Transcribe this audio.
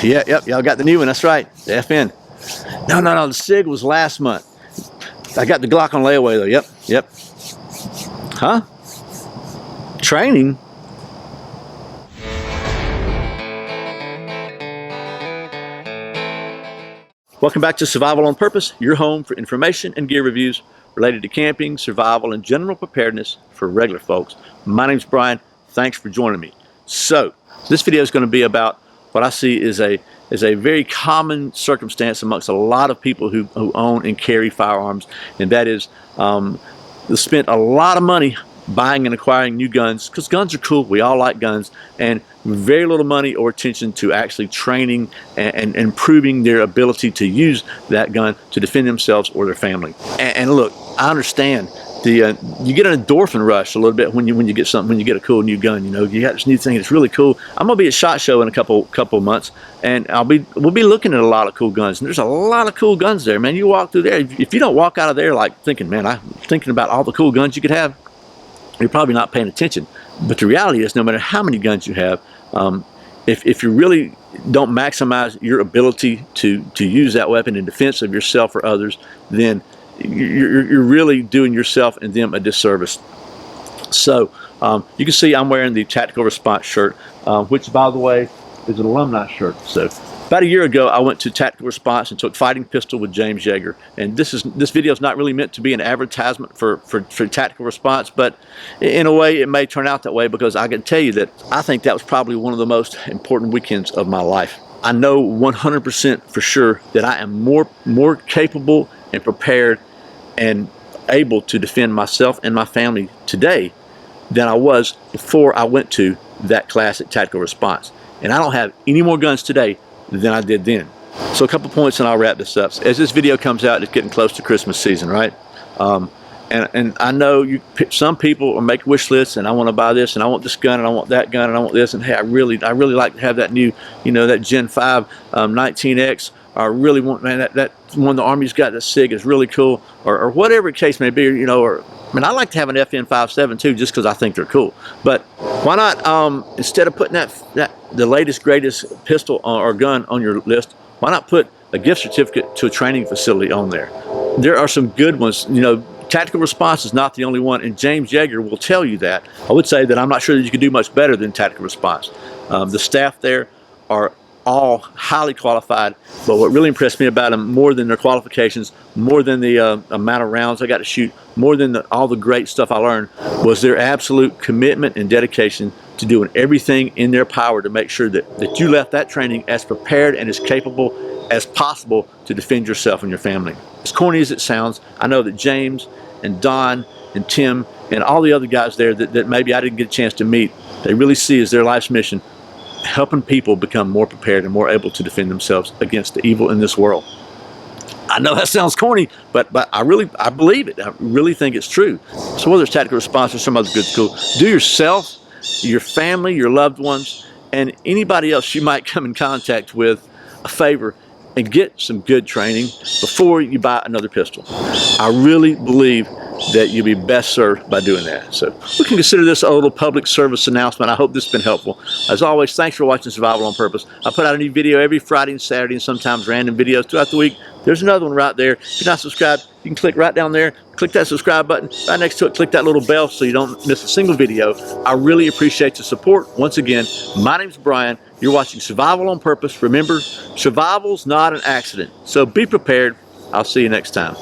Yeah, yep, y'all got the new one. That's right, the FN. No, the SIG was last month. I got the Glock on layaway though. Yep. Huh? Training? Welcome back to Survival on Purpose, your home for information and gear reviews related to camping, survival, and general preparedness for regular folks. My name's Brian. Thanks for joining me. So, this video is going to be about what I see is a very common circumstance amongst a lot of people who own and carry firearms, and that is they spent a lot of money buying and acquiring new guns, because guns are cool, we all like guns, and very little money or attention to actually training and improving their ability to use that gun to defend themselves or their family. And look, I understand you get an endorphin rush a little bit when you get something, when you get a cool new gun. You know, you got this new thing that's really cool. I'm gonna be at SHOT Show in a couple months, and we'll be looking at a lot of cool guns. And there's a lot of cool guns there, man. You walk through there, if you don't walk out of there like thinking, man, I'm thinking about all the cool guns you could have, you're probably not paying attention. But the reality is, no matter how many guns you have, if you really don't maximize your ability to use that weapon in defense of yourself or others, then you're really doing yourself and them a disservice. So you can see I'm wearing the Tactical Response shirt, which, by the way, is an alumni shirt. So about a year ago, I went to Tactical Response and took fighting pistol with James Yeager. And this video is not really meant to be an advertisement for Tactical Response, but in a way, it may turn out that way, because I can tell you that I think that was probably one of the most important weekends of my life. I know 100% for sure that I am more capable and prepared and able to defend myself and my family today than I was before I went to that class at Tactical Response. And I don't have any more guns today than I did then. So a couple points and I'll wrap this up. As this video comes out, it's getting close to Christmas season, right? And I know some people are making wish lists, and I want to buy this, and I want this gun, and I want that gun, and I want this, and hey, I really like to have that new, that Gen 5 19X. I really want, man, that one the Army's got, that SIG is really cool, or whatever the case may be, or I mean, I like to have an FN 5.7 too, just because I think they're cool. But why not, instead of putting the latest greatest pistol or gun on your list, why not put a gift certificate to a training facility on there? There are some good ones. Tactical Response is not the only one, and James Yeager will tell you that. I would say that I'm not sure that you could do much better than Tactical Response. The staff there are all highly qualified, but what really impressed me about them, more than their qualifications, more than the amount of rounds I got to shoot, more than all the great stuff I learned, was their absolute commitment and dedication to doing everything in their power to make sure that you left that training as prepared and as capable as possible to defend yourself and your family. As corny as it sounds, I know that James and Don and Tim and all the other guys there that maybe I didn't get a chance to meet, they really see as their life's mission helping people become more prepared and more able to defend themselves against the evil in this world. I know that sounds corny, but I believe it. I really think it's true. So whether it's Tactical Response or some other good school, do yourself, your family, your loved ones, and anybody else you might come in contact with a favor and get some good training before you buy another pistol. I really believe that you'll be best served by doing that. So we can consider this a little public service announcement. I hope this has been helpful. As always, thanks for watching Survival on Purpose. I put out a new video every Friday and Saturday, and sometimes random videos throughout the week. There's another one right there. If you're not subscribed, you can click right down there, click that subscribe button. Right next to it, click that little bell so you don't miss a single video. I really appreciate the support. Once again, my name's Brian. You're watching Survival on Purpose. Remember, survival's not an accident. So be prepared. I'll see you next time.